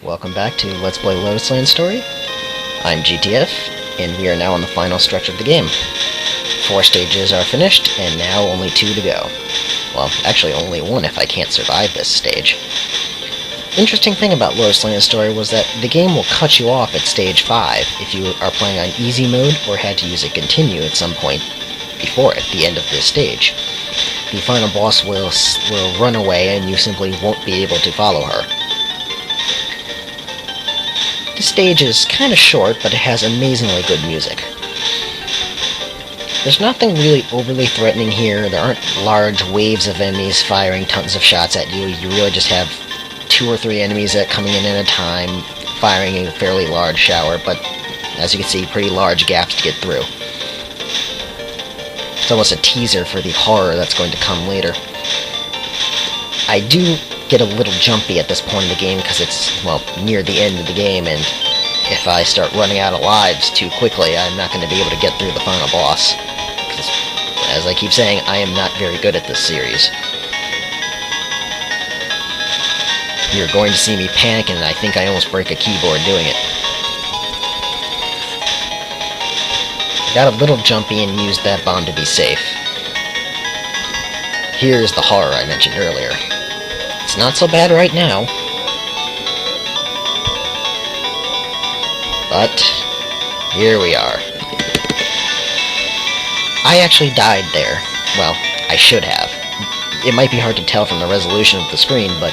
Welcome back to Let's Play Lotus Land Story. I'm GTF, and we are now on the final stretch of the game. 4 stages are finished, and now only 2 to go. Well, actually only 1 if I can't survive this stage. Interesting thing about Lotus Land Story was that the game will cut you off at stage 5 if you are playing on easy mode or had to use a continue at some point before at the end of this stage. The final boss will run away and you simply won't be able to follow her. The stage is kind of short, but it has amazingly good music. There's nothing really overly threatening here. There aren't large waves of enemies firing tons of shots at you. You really just have 2 or 3 enemies that are coming in at a time, firing a fairly large shower, but as you can see, pretty large gaps to get through. It's almost a teaser for the horror that's going to come later. I do get a little jumpy at this point in the game because it's, well, near the end of the game, and if I start running out of lives too quickly, I'm not going to be able to get through the final boss. As I keep saying, I am not very good at this series. You're going to see me panic, and I think I almost break a keyboard doing it. I got a little jumpy and used that bomb to be safe. Here's the horror I mentioned earlier. It's not so bad right now. But here we are. I actually died there. Well, I should have. It might be hard to tell from the resolution of the screen, but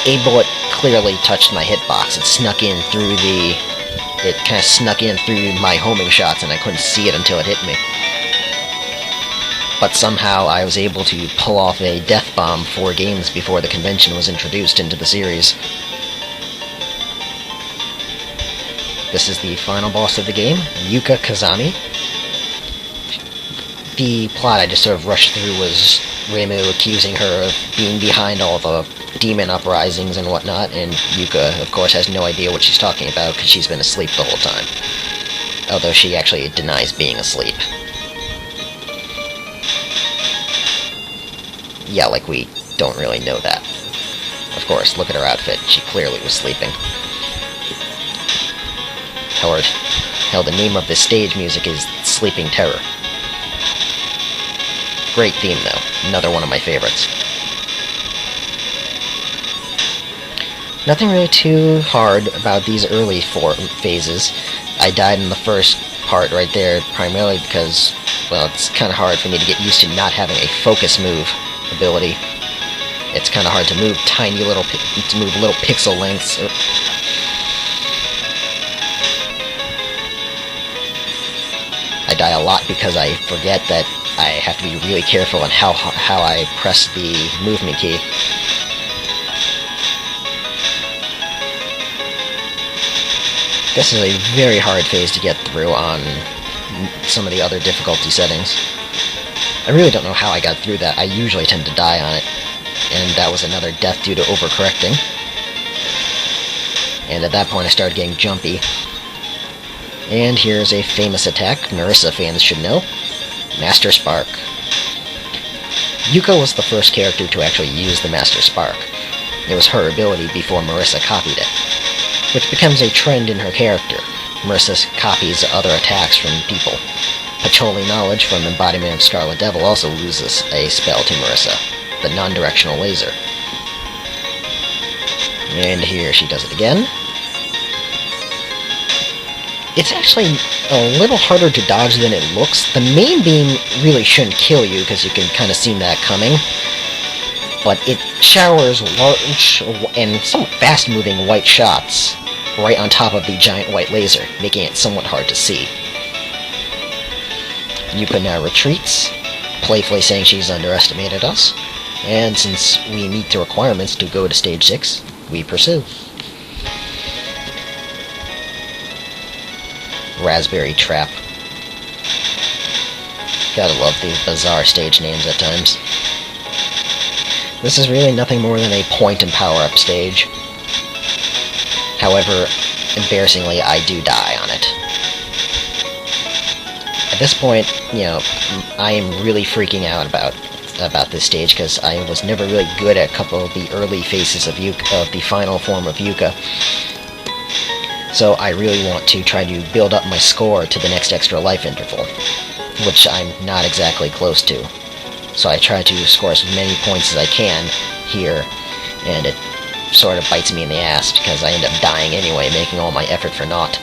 a bullet clearly touched my hitbox. It snuck in through It kind of snuck in through my homing shots, and I couldn't see it until it hit me. But somehow I was able to pull off a death bomb 4 games before the convention was introduced into the series. This is the final boss of the game, Yuka Kazami. The plot I just sort of rushed through was Reimu accusing her of being behind all the demon uprisings and whatnot, and Yuka, of course, has no idea what she's talking about because she's been asleep the whole time. Although she actually denies being asleep. Yeah, like we don't really know that. Of course, look at her outfit. She clearly was sleeping. Hell, the name of this stage music is Sleeping Terror. Great theme, though. Another one of my favorites. Nothing really too hard about these early 4 phases. I died in the first part right there, primarily because, well, it's kind of hard for me to get used to not having a focus move ability. It's kind of hard to move little pixel lengths. I die a lot because I forget that I have to be really careful on how I press the movement key. This is a very hard phase to get through on some of the other difficulty settings. I really don't know how I got through that. I usually tend to die on it, and that was another death due to overcorrecting. And at that point I started getting jumpy. And here's a famous attack Marissa fans should know. Master Spark. Yuka was the first character to actually use the Master Spark. It was her ability before Marissa copied it, which becomes a trend in her character. Marissa copies other attacks from people. Patchouli Knowledge from Embodiment of Scarlet Devil also loses a spell to Marissa, the non-directional laser. And here she does it again. It's actually a little harder to dodge than it looks. The main beam really shouldn't kill you because you can kind of see that coming. But it showers large and somewhat fast-moving white shots right on top of the giant white laser, making it somewhat hard to see. Yuka now retreats, playfully saying she's underestimated us, and since we meet the requirements to go to stage 6, we pursue. Raspberry Trap. Gotta love these bizarre stage names at times. This is really nothing more than a point and power-up stage. However, embarrassingly, I do die on it. At this point, you know, I am really freaking out about about this stage, because I was never really good at a couple of the early phases of Yuka, of the final form of Yuka. So I really want to try to build up my score to the next extra life interval, which I'm not exactly close to. So I try to score as many points as I can here, and it sort of bites me in the ass because I end up dying anyway, making all my effort for naught.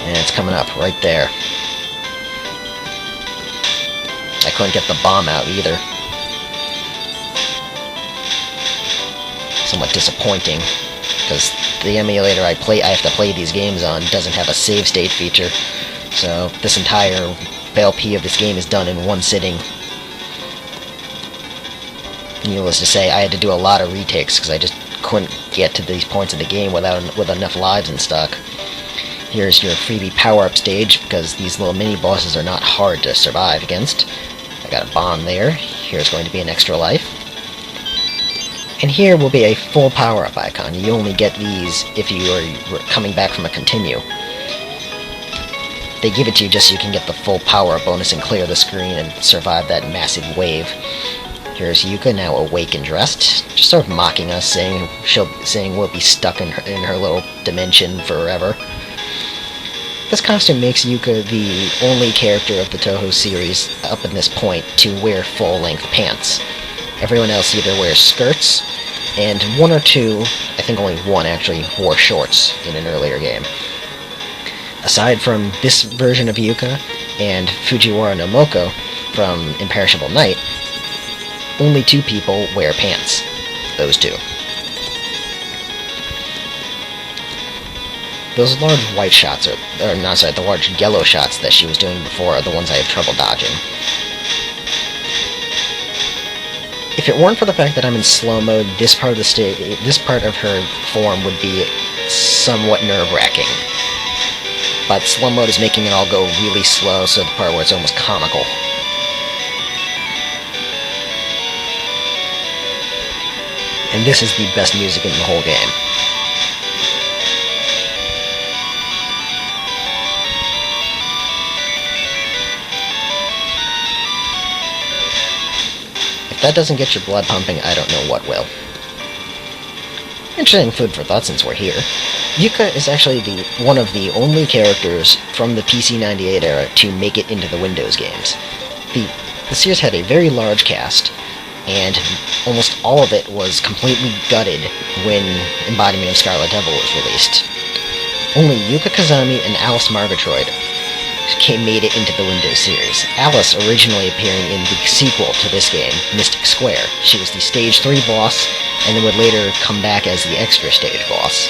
And it's coming up right there. I couldn't get the bomb out either. Somewhat disappointing, because the emulator I have to play these games on doesn't have a save state feature, so this entire LP of this game is done in one sitting. Needless to say, I had to do a lot of retakes because I just couldn't get to these points of the game with enough lives in stock. Here's your freebie power-up stage, because these little mini-bosses are not hard to survive against. I got a bomb there. Here's going to be an extra life. And here will be a full power-up icon. You only get these if you are coming back from a continue. They give it to you just so you can get the full power-up bonus and clear the screen and survive that massive wave. Here's Yuka, now awake and dressed, just sort of mocking us, saying we'll be stuck in her little dimension forever. This costume makes Yuka the only character of the Touhou series up in this point to wear full-length pants. Everyone else either wears skirts, and one or two, I think only one actually, wore shorts in an earlier game. Aside from this version of Yuka and Fujiwara no Mokou from Imperishable Night, only two people wear pants. Those two. Those large white shots, the large yellow shots that she was doing before are the ones I have trouble dodging. If it weren't for the fact that I'm in slow mode, this part of her form would be somewhat nerve-wracking. But slow mode is making it all go really slow, so the part where it's almost comical. And this is the best music in the whole game. If that doesn't get your blood pumping, I don't know what will. Interesting food for thought since we're here. Yuka is actually one of the only characters from the PC-98 era to make it into the Windows games. The series had a very large cast, and almost all of it was completely gutted when Embodiment of Scarlet Devil was released. Only Yuka Kazami and Alice Margatroyd made it into the Windows series. Alice originally appearing in the sequel to this game, Mystic Square. She was the Stage 3 boss, and then would later come back as the extra stage boss.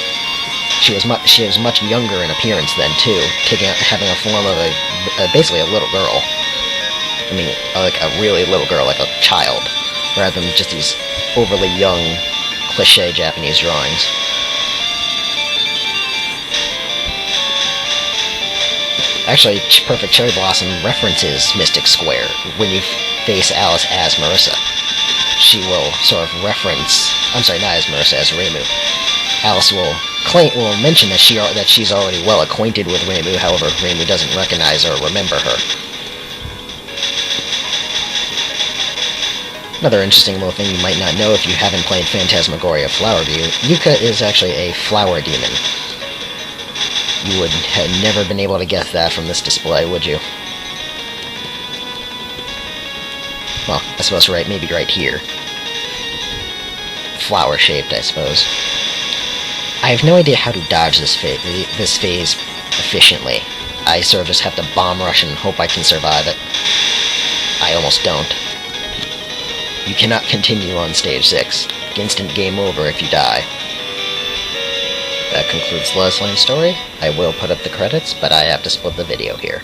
She was much younger in appearance then, too, having a form of basically a little girl. I mean, like a really little girl, like a child, rather than just these overly young, cliché Japanese drawings. Actually, Perfect Cherry Blossom references Mystic Square when you face Alice as Marissa. She will sort of reference... I'm sorry, not as Marissa, as Reimu. Alice will mention that she's already well acquainted with Reimu, however, Reimu doesn't recognize or remember her. Another interesting little thing you might not know if you haven't played Phantasmagoria of Flowerview, Yuka is actually a flower demon. You would have never been able to guess that from this display, would you? Well, I suppose maybe right here. Flower-shaped, I suppose. I have no idea how to dodge this phase efficiently. I sort of just have to bomb rush and hope I can survive it. I almost don't. You cannot continue on stage 6. Instant game over if you die. That concludes Lotus Lane Story. I will put up the credits, but I have to split the video here.